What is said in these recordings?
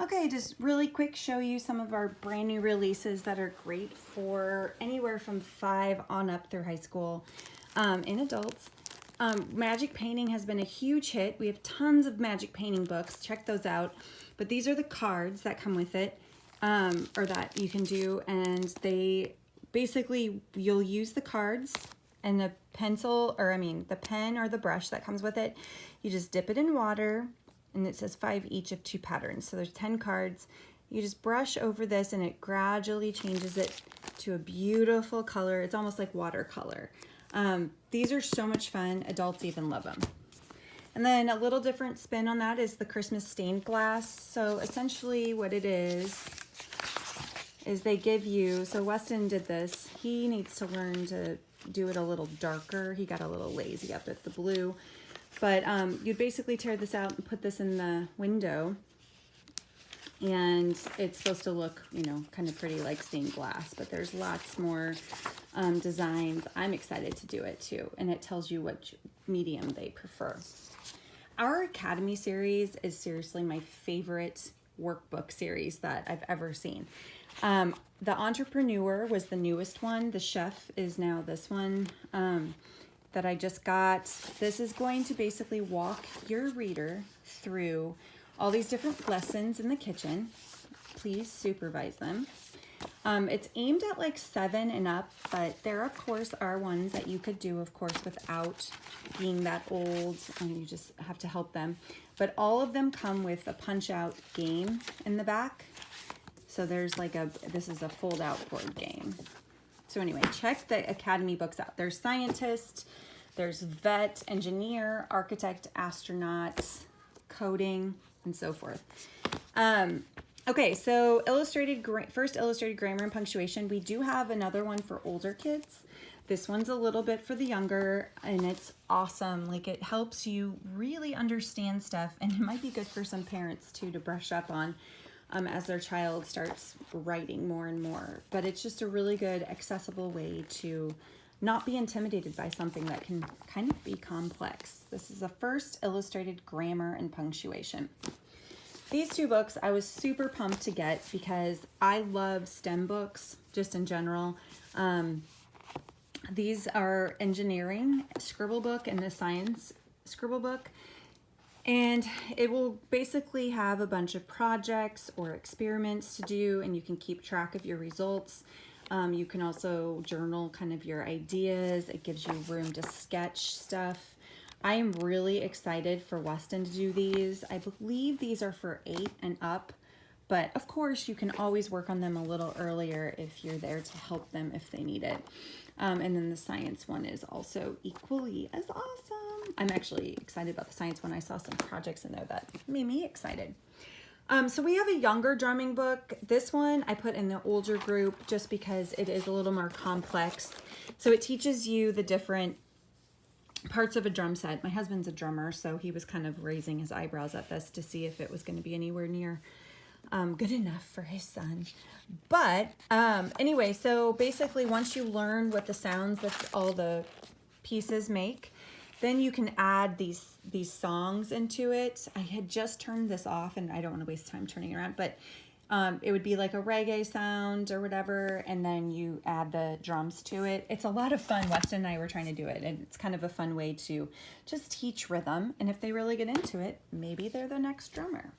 Okay, just really quick show you some of our brand new releases that are great for anywhere from 5 on up through high school and adults. Magic painting has been a huge hit. We have tons of magic painting books. Check those out. But these are the cards that come with it, or that you can do, and they basically, you'll use the cards and the pencil, or the pen or the brush that comes with it. You just dip it in water, and it says 5 each of 2 patterns. So there's 10 cards. You just brush over this and it gradually changes it to a beautiful color. It's almost like watercolor. These are so much fun. Adults even love them. And then a little different spin on that is the Christmas stained glass. So essentially what it is they give you, so Weston did this. He needs to learn to do it a little darker. He got a little lazy up at the blue. But you'd basically tear this out and put this in the window, and it's supposed to look, kind of pretty like stained glass, but there's lots more designs. I'm excited to do it too, and it tells you what medium they prefer. Our Academy series is seriously my favorite workbook series that I've ever seen. The Entrepreneur was the newest one. The Chef is now this one. That I just got. This is going to basically walk your reader through all these different lessons in the kitchen. Please supervise them. It's aimed at like 7 and up, but there of course are ones that you could do, of course, without being that old, and you just have to help them. But all of them come with a punch out game in the back. So there's like this is a fold out board game. So anyway, check the Academy books out. There's scientist, there's vet, engineer, architect, astronaut, coding, and so forth. Okay, so first illustrated grammar and punctuation. We do have another one for older kids. This one's a little bit for the younger, and it's awesome. Like, it helps you really understand stuff, and it might be good for some parents too to brush up on as their child starts writing more and more. But it's just a really good, accessible way to not be intimidated by something that can kind of be complex. This is the first illustrated grammar and punctuation. These 2 books I was super pumped to get because I love STEM books just in general. These are engineering scribble book and the science scribble book. And it will basically have a bunch of projects or experiments to do, and you can keep track of your results. You can also journal kind of your ideas. It gives you room to sketch stuff. I am really excited for Weston to do these. I believe these are for 8 and up, but of course you can always work on them a little earlier if you're there to help them if they need it. And then the science one is also equally as awesome. I'm actually excited about the science one. I saw some projects in there that made me excited. So we have a younger drumming book. This one I put in the older group just because it is a little more complex. So it teaches you the different parts of a drum set. My husband's a drummer, so he was kind of raising his eyebrows at this to see if it was going to be anywhere near good enough for his son. But anyway, so basically once you learn what the sounds that all the pieces make, then you can add these songs into it. I had just turned this off, and I don't want to waste time turning it around, but it would be like a reggae sound or whatever, and then you add the drums to it. It's a lot of fun. Weston and I were trying to do it, and it's kind of a fun way to just teach rhythm, and if they really get into it, maybe they're the next drummer.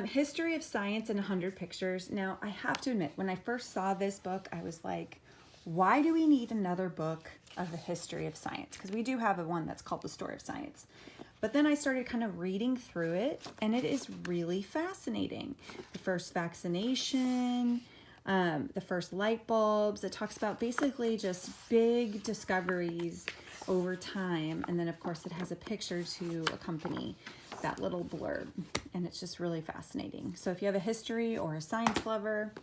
History of Science in 100 Pictures. Now, I have to admit, when I first saw this book, I was like, why do we need another book of the history of science? Because we do have one that's called The Story of Science. But then I started kind of reading through it, and it is really fascinating. The first vaccination, the first light bulbs. It talks about basically just big discoveries over time. And then, of course, it has a picture to accompany that little blurb. And it's just really fascinating. So if you have a history or a science lover,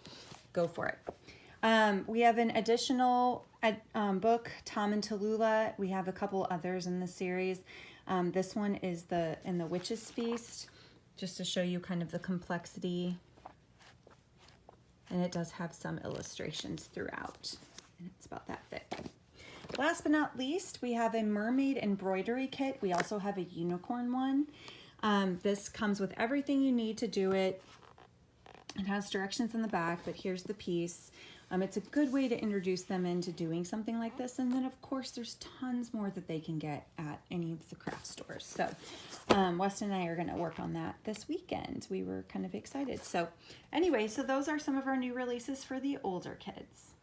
go for it. We have an additional book, Tom and Tallulah. We have a couple others in the series. This one is in the Witch's Feast, just to show you kind of the complexity. And it does have some illustrations throughout, and it's about that thick. Last but not least, we have a Mermaid embroidery kit. We also have a unicorn one. This comes with everything you need to do it. It has directions in the back, but here's the piece. It's a good way to introduce them into doing something like this. And then of course there's tons more that they can get at any of the craft stores. So Weston and I are gonna work on that this weekend. We were kind of excited. So anyway, so those are some of our new releases for the older kids.